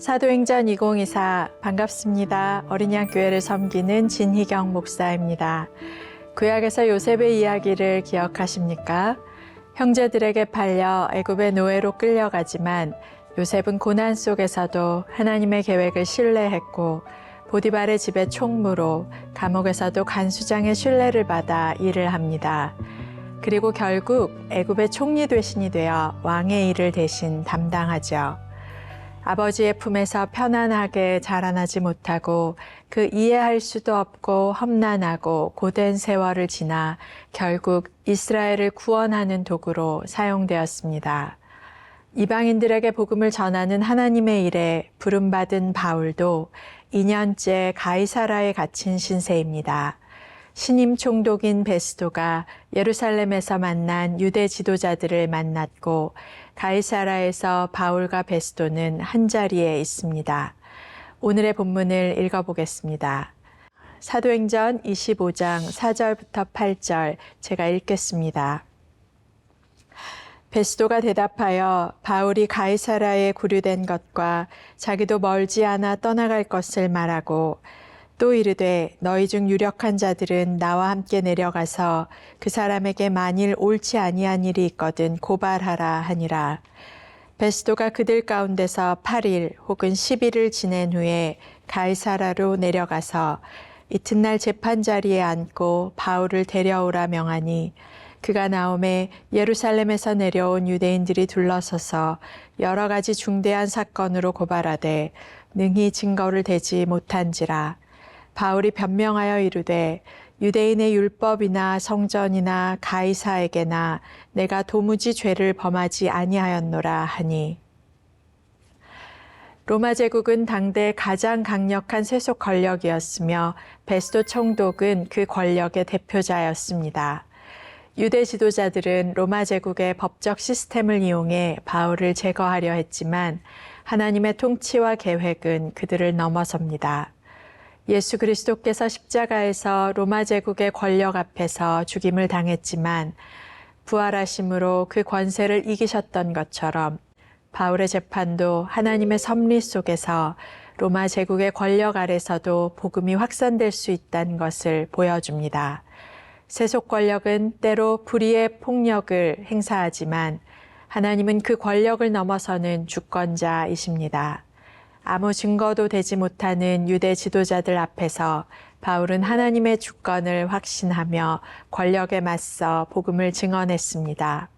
사도행전 2024 반갑습니다. 어린이학교회를 섬기는 진희경 목사입니다. 구약에서 요셉의 이야기를 기억하십니까? 형제들에게 팔려 애굽의 노예로 끌려가지만 요셉은 고난 속에서도 하나님의 계획을 신뢰했고 보디발의 집의 총무로 감옥에서도 간수장의 신뢰를 받아 일을 합니다. 그리고 결국 애굽의 총리 대신이 되어 왕의 일을 대신 담당하죠. 아버지의 품에서 편안하게 자라나지 못하고 그 이해할 수도 없고 험난하고 고된 세월을 지나 결국 이스라엘을 구원하는 도구로 사용되었습니다. 이방인들에게 복음을 전하는 하나님의 일에 부름받은 바울도 2년째 가이사라에 갇힌 신세입니다. 신임 총독인 베스도가 예루살렘에서 만난 유대 지도자들을 만났고 가이사라에서 바울과 베스도는 한자리에 있습니다. 오늘의 본문을 읽어보겠습니다. 사도행전 25장 4절부터 8절 제가 읽겠습니다. 베스도가 대답하여 바울이 가이사라에 구류된 것과 자기도 멀지 않아 떠나갈 것을 말하고 또 이르되 너희 중 유력한 자들은 나와 함께 내려가서 그 사람에게 만일 옳지 아니한 일이 있거든 고발하라 하니라. 베스도가 그들 가운데서 8일 혹은 10일을 지낸 후에 가이사라로 내려가서 이튿날 재판 자리에 앉고 바울을 데려오라 명하니 그가 나오매 예루살렘에서 내려온 유대인들이 둘러서서 여러 가지 중대한 사건으로 고발하되 능히 증거를 대지 못한지라. 바울이 변명하여 이르되 유대인의 율법이나 성전이나 가이사에게나 내가 도무지 죄를 범하지 아니하였노라 하니. 로마 제국은 당대 가장 강력한 세속 권력이었으며 베스도 총독은 그 권력의 대표자였습니다. 유대 지도자들은 로마 제국의 법적 시스템을 이용해 바울을 제거하려 했지만 하나님의 통치와 계획은 그들을 넘어섭니다. 예수 그리스도께서 십자가에서 로마 제국의 권력 앞에서 죽임을 당했지만 부활하심으로 그 권세를 이기셨던 것처럼 바울의 재판도 하나님의 섭리 속에서 로마 제국의 권력 아래서도 복음이 확산될 수 있다는 것을 보여줍니다. 세속 권력은 때로 불의의 폭력을 행사하지만 하나님은 그 권력을 넘어서는 주권자이십니다. 아무 증거도 되지 못하는 유대 지도자들 앞에서 바울은 하나님의 주권을 확신하며 권력에 맞서 복음을 증언했습니다.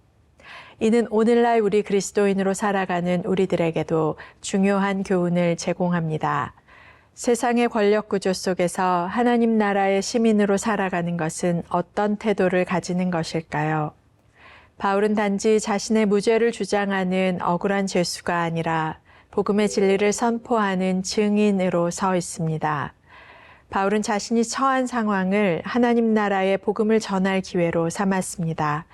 이는 오늘날 우리 그리스도인으로 살아가는 우리들에게도 중요한 교훈을 제공합니다. 세상의 권력 구조 속에서 하나님 나라의 시민으로 살아가는 것은 어떤 태도를 가지는 것일까요? 바울은 단지 자신의 무죄를 주장하는 억울한 죄수가 아니라 복음의 진리를 선포하는 증인으로 서 있습니다. 바울은 자신이 처한 상황을 하나님 나라의 복음을 전할 기회로 삼았습니다.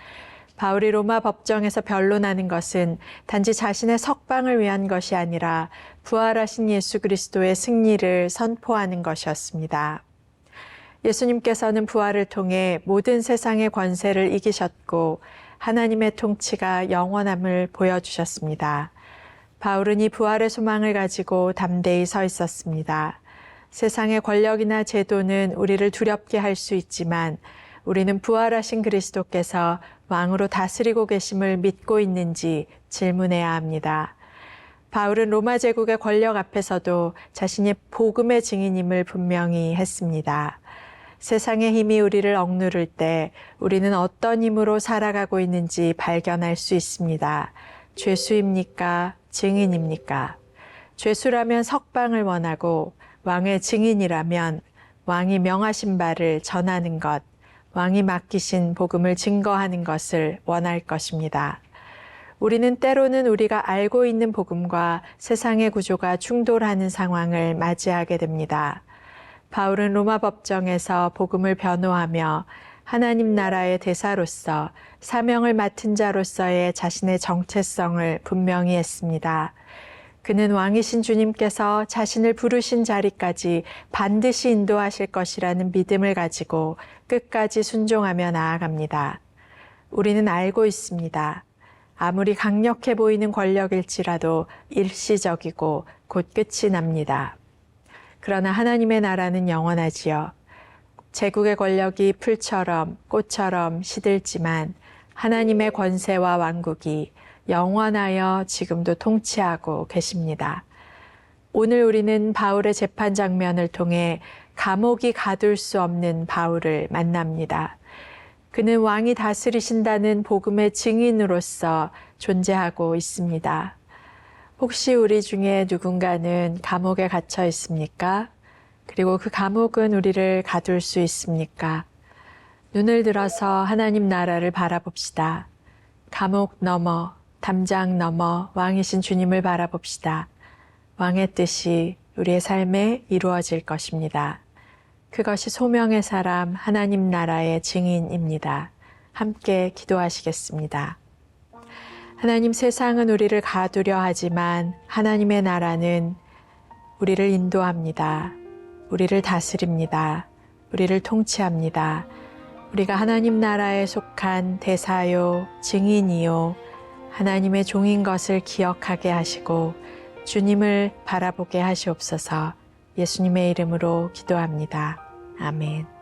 바울이 로마 법정에서 변론하는 것은 단지 자신의 석방을 위한 것이 아니라 부활하신 예수 그리스도의 승리를 선포하는 것이었습니다. 예수님께서는 부활을 통해 모든 세상의 권세를 이기셨고 하나님의 통치가 영원함을 보여주셨습니다. 바울은 이 부활의 소망을 가지고 담대히 서 있었습니다. 세상의 권력이나 제도는 우리를 두렵게 할 수 있지만 우리는 부활하신 그리스도께서 왕으로 다스리고 계심을 믿고 있는지 질문해야 합니다. 바울은 로마 제국의 권력 앞에서도 자신이 복음의 증인임을 분명히 했습니다. 세상의 힘이 우리를 억누를 때 우리는 어떤 힘으로 살아가고 있는지 발견할 수 있습니다. 죄수입니까? 증인입니까? 죄수라면 석방을 원하고 왕의 증인이라면 왕이 명하신 바를 전하는 것, 왕이 맡기신 복음을 증거하는 것을 원할 것입니다. 우리는 때로는 우리가 알고 있는 복음과 세상의 구조가 충돌하는 상황을 맞이하게 됩니다. 바울은 로마 법정에서 복음을 변호하며 하나님 나라의 대사로서 사명을 맡은 자로서의 자신의 정체성을 분명히 했습니다. 그는 왕이신 주님께서 자신을 부르신 자리까지 반드시 인도하실 것이라는 믿음을 가지고 끝까지 순종하며 나아갑니다. 우리는 알고 있습니다. 아무리 강력해 보이는 권력일지라도 일시적이고 곧 끝이 납니다. 그러나 하나님의 나라는 영원하지요. 제국의 권력이 풀처럼 꽃처럼 시들지만 하나님의 권세와 왕국이 영원하여 지금도 통치하고 계십니다. 오늘 우리는 바울의 재판 장면을 통해 감옥이 가둘 수 없는 바울을 만납니다. 그는 왕이 다스리신다는 복음의 증인으로서 존재하고 있습니다. 혹시 우리 중에 누군가는 감옥에 갇혀 있습니까? 그리고 그 감옥은 우리를 가둘 수 있습니까? 눈을 들어서 하나님 나라를 바라봅시다. 감옥 너머, 담장 너머 왕이신 주님을 바라봅시다. 왕의 뜻이 우리의 삶에 이루어질 것입니다. 그것이 소명의 사람 하나님 나라의 증인입니다. 함께 기도하시겠습니다. 하나님, 세상은 우리를 가두려 하지만 하나님의 나라는 우리를 인도합니다. 우리를 다스립니다. 우리를 통치합니다. 우리가 하나님 나라에 속한 대사요, 증인이요, 하나님의 종인 것을 기억하게 하시고 주님을 바라보게 하시옵소서. 예수님의 이름으로 기도합니다. 아멘.